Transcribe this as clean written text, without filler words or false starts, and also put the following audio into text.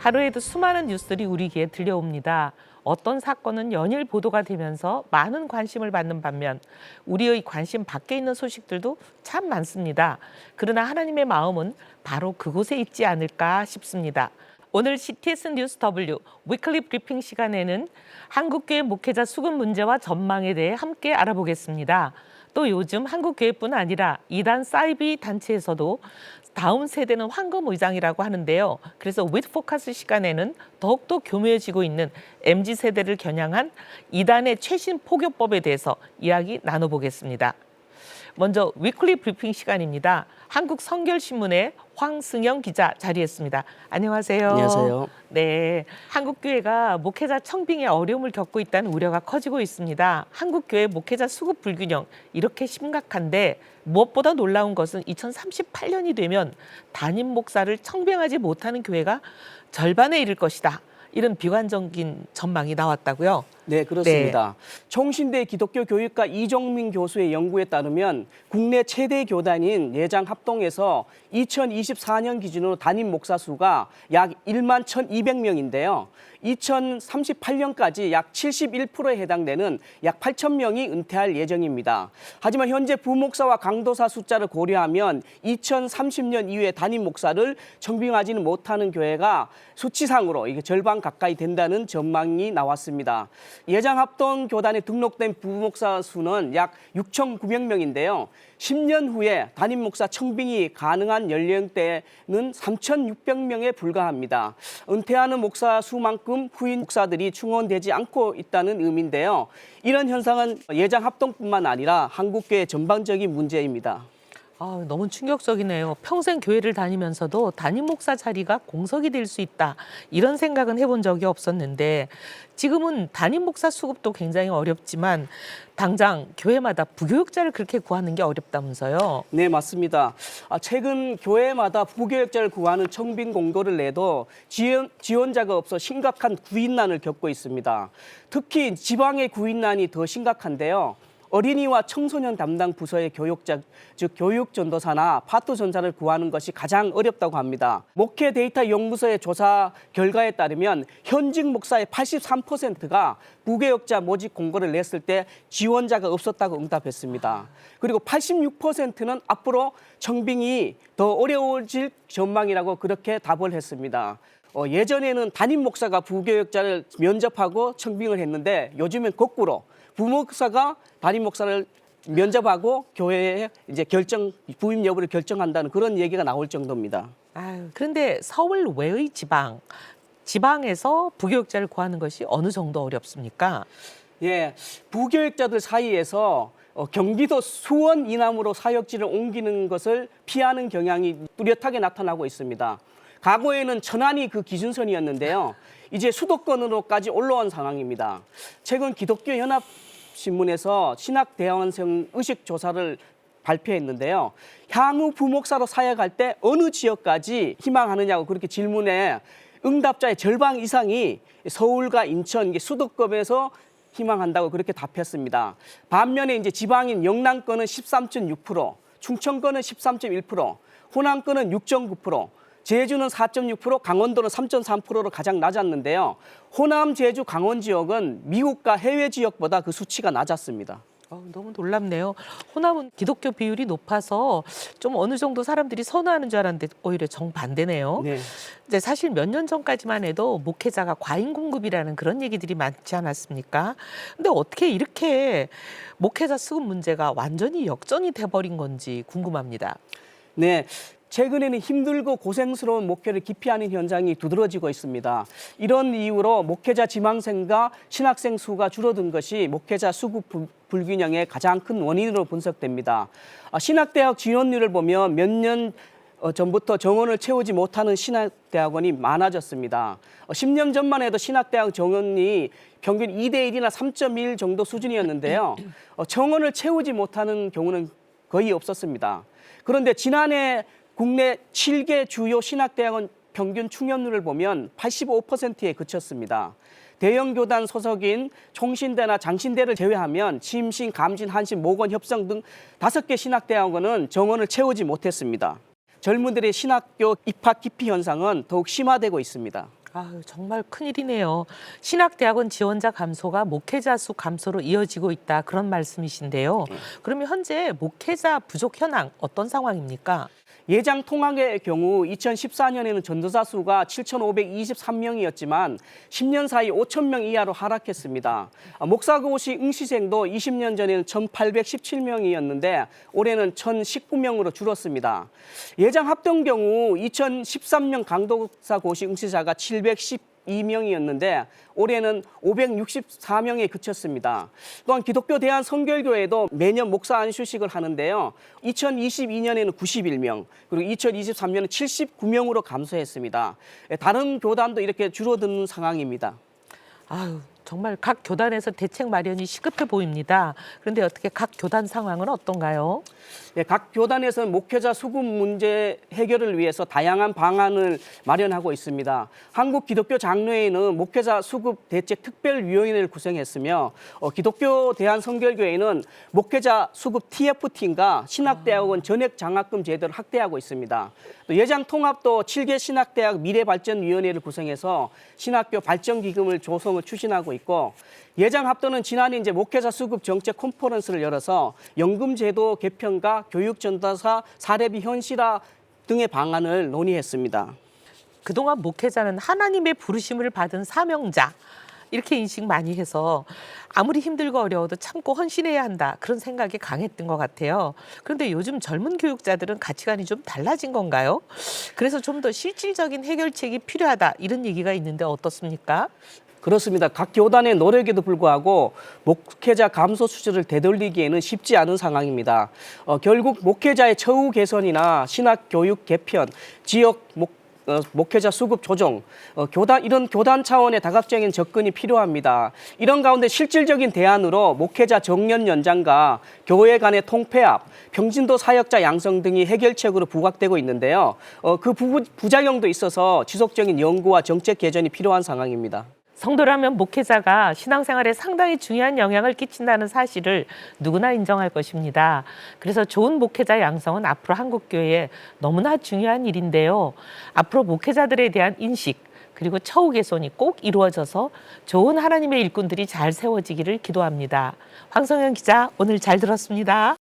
하루에도 수많은 뉴스들이 우리 귀에 들려옵니다. 어떤 사건은 연일 보도가 되면서 많은 관심을 받는 반면 우리의 관심 밖에 있는 소식들도 참 많습니다. 그러나 하나님의 마음은 바로 그곳에 있지 않을까 싶습니다. 오늘 CTS 뉴스 W 위클리 브리핑 시간에는 한국교회 목회자 수급 문제와 전망에 대해 함께 알아보겠습니다. 또 요즘 한국교회뿐 아니라 이단 사이비 단체에서도 다음 세대는 황금 의장이라고 하는데요. 그래서 위드 포커스 시간에는 더욱더 교묘해지고 있는 MZ세대를 겨냥한 이단의 최신 포교법에 대해서 이야기 나눠보겠습니다. 먼저 위클리 브리핑 시간입니다. 한국성결신문의 황승영 기자 자리했습니다. 안녕하세요. 안녕하세요. 네, 한국교회가 목회자 청빙에 어려움을 겪고 있다는 우려가 커지고 있습니다. 한국교회 목회자 수급 불균형 이렇게 심각한데 무엇보다 놀라운 것은 2038년이 되면 담임 목사를 청빙하지 못하는 교회가 절반에 이를 것이다. 이런 비관적인 전망이 나왔다고요? 네, 그렇습니다. 총신대 기독교 교육과 이종민 교수의 연구에 따르면 국내 최대 교단인 예장합동에서 2024년 기준으로 담임 목사 수가 약 1만 1,200명인데요. 2038년까지 약 71%에 해당되는 약 8,000명이 은퇴할 예정입니다. 하지만 현재 부목사와 강도사 숫자를 고려하면 2030년 이후에 담임 목사를 청빙하지는 못하는 교회가 수치상으로 이게 절반 가까이 된다는 전망이 나왔습니다. 예장합동 교단에 등록된 부목사 수는 약 6,900명인데요. 10년 후에 담임 목사 청빙이 가능한 연령대는 3,600명에 불과합니다. 은퇴하는 목사 수만큼 후임 목사들이 충원되지 않고 있다는 의미인데요. 이런 현상은 예장합동뿐만 아니라 한국교회 전반적인 문제입니다. 너무 충격적이네요. 평생 교회를 다니면서도 담임 목사 자리가 공석이 될 수 있다. 이런 생각은 해본 적이 없었는데 지금은 담임 목사 수급도 굉장히 어렵지만 당장 교회마다 부교육자를 그렇게 구하는 게 어렵다면서요? 네, 맞습니다. 최근 교회마다 부교육자를 구하는 청빙 공고를 내도 지원자가 없어 심각한 구인난을 겪고 있습니다. 특히 지방의 구인난이 더 심각한데요. 어린이와 청소년 담당 부서의 교육자, 즉 교육전도사나 파트전사를 구하는 것이 가장 어렵다고 합니다. 목회 데이터 연구소의 조사 결과에 따르면 현직 목사의 83%가 부교육자 모집 공고를 냈을 때 지원자가 없었다고 응답했습니다. 그리고 86%는 앞으로 청빙이 더 어려워질 전망이라고 그렇게 답을 했습니다. 예전에는 담임 목사가 부교육자를 면접하고 청빙을 했는데 요즘엔 거꾸로 부목사가 담임 목사를 면접하고 교회에 이제 부임 여부를 결정한다는 그런 얘기가 나올 정도입니다. 그런데 서울 외의 지방에서 부교육자를 구하는 것이 어느 정도 어렵습니까? 예, 부교육자들 사이에서 경기도 수원 이남으로 사역지를 옮기는 것을 피하는 경향이 뚜렷하게 나타나고 있습니다. 과거에는 천안이 그 기준선이었는데요. 이제 수도권으로까지 올라온 상황입니다. 최근 기독교 연합신문에서 신학대학원생 의식조사를 발표했는데요. 향후 부목사로 사역할 때 어느 지역까지 희망하느냐고 그렇게 질문에 응답자의 절반 이상이 서울과 인천, 수도권에서 희망한다고 그렇게 답했습니다. 반면에 이제 지방인 영남권은 13.6%, 충청권은 13.1%, 호남권은 6.9%, 제주는 4.6%, 강원도는 3.3%로 가장 낮았는데요. 호남, 제주, 강원 지역은 미국과 해외 지역보다 그 수치가 낮았습니다. 너무 놀랍네요. 호남은 기독교 비율이 높아서 좀 어느 정도 사람들이 선호하는 줄 알았는데 오히려 정반대네요. 네. 근데 사실 몇 년 전까지만 해도 목회자가 과잉 공급이라는 그런 얘기들이 많지 않았습니까? 근데 어떻게 이렇게 목회자 수급 문제가 완전히 역전이 돼버린 건지 궁금합니다. 네. 최근에는 힘들고 고생스러운 목회를 기피하는 현상이 두드러지고 있습니다. 이런 이유로 목회자 지망생과 신학생 수가 줄어든 것이 목회자 수급 불균형의 가장 큰 원인으로 분석됩니다. 신학대학 지원율을 보면 몇 년 전부터 정원을 채우지 못하는 신학대학원이 많아졌습니다. 10년 전만 해도 신학대학 정원이 평균 2대1이나 3.1 정도 수준이었는데요. 정원을 채우지 못하는 경우는 거의 없었습니다. 그런데 지난해 국내 7개 주요 신학대학원 평균 충원률을 보면 85%에 그쳤습니다. 대형 교단 소속인 총신대나 장신대를 제외하면 침신, 감신, 한신, 모건, 협성 등 5개 신학대학원은 정원을 채우지 못했습니다. 젊은들의 신학교 입학 기피 현상은 더욱 심화되고 있습니다. 아유, 정말 큰일이네요. 신학대학원 지원자 감소가 목회자 수 감소로 이어지고 있다. 그런 말씀이신데요. 그러면 현재 목회자 부족 현황 어떤 상황입니까? 예장 통학의 경우 2014년에는 전도사 수가 7,523명이었지만 10년 사이 5,000명 이하로 하락했습니다. 목사고시 응시생도 20년 전에는 1,817명이었는데 올해는 1,019명으로 줄었습니다. 예장 합동 경우 2013년 강도사 고시 응시자가 712명이었는데 올해는 564명에 그쳤습니다. 또한 기독교 대한선결교회도 매년 목사 안수식을 하는데요. 2022년에는 91명, 그리고 2023년은 79명으로 감소했습니다. 다른 교단도 이렇게 줄어드는 상황입니다. 아유, 정말 각 교단에서 대책 마련이 시급해 보입니다. 그런데 어떻게 각 교단 상황은 어떤가요? 네, 각 교단에서는 목회자 수급 문제 해결을 위해서 다양한 방안을 마련하고 있습니다. 한국기독교 장로회는 목회자 수급 대책 특별위원회를 구성했으며 기독교 대한선결교회는 목회자 수급 TF팀과 신학대학원 전액 장학금 제도를 확대하고 있습니다. 또 예장통합도 7개 신학대학 미래발전위원회를 구성해서 신학교 발전기금을 조성을 추진하고 있고 예장합도는 지난해 목회자 수급 정책 컨퍼런스를 열어서 연금제도 개편과 교육전도사 사례비 현실화 등의 방안을 논의했습니다. 그동안 목회자는 하나님의 부르심을 받은 사명자 이렇게 인식 많이 해서 아무리 힘들고 어려워도 참고 헌신해야 한다 그런 생각이 강했던 것 같아요. 그런데 요즘 젊은 교육자들은 가치관이 좀 달라진 건가요? 그래서 좀 더 실질적인 해결책이 필요하다 이런 얘기가 있는데 어떻습니까? 그렇습니다. 각 교단의 노력에도 불구하고 목회자 감소 추세를 되돌리기에는 쉽지 않은 상황입니다. 결국 목회자의 처우 개선이나 신학 교육 개편, 지역 목회자 수급 조정, 이런 교단 차원의 다각적인 접근이 필요합니다. 이런 가운데 실질적인 대안으로 목회자 정년 연장과 교회 간의 통폐합, 평신도 사역자 양성 등이 해결책으로 부각되고 있는데요. 그 부작용도 있어서 지속적인 연구와 정책 개선이 필요한 상황입니다. 성도라면 목회자가 신앙생활에 상당히 중요한 영향을 끼친다는 사실을 누구나 인정할 것입니다. 그래서 좋은 목회자 양성은 앞으로 한국교회에 너무나 중요한 일인데요. 앞으로 목회자들에 대한 인식 그리고 처우 개선이 꼭 이루어져서 좋은 하나님의 일꾼들이 잘 세워지기를 기도합니다. 황성현 기자, 오늘 잘 들었습니다.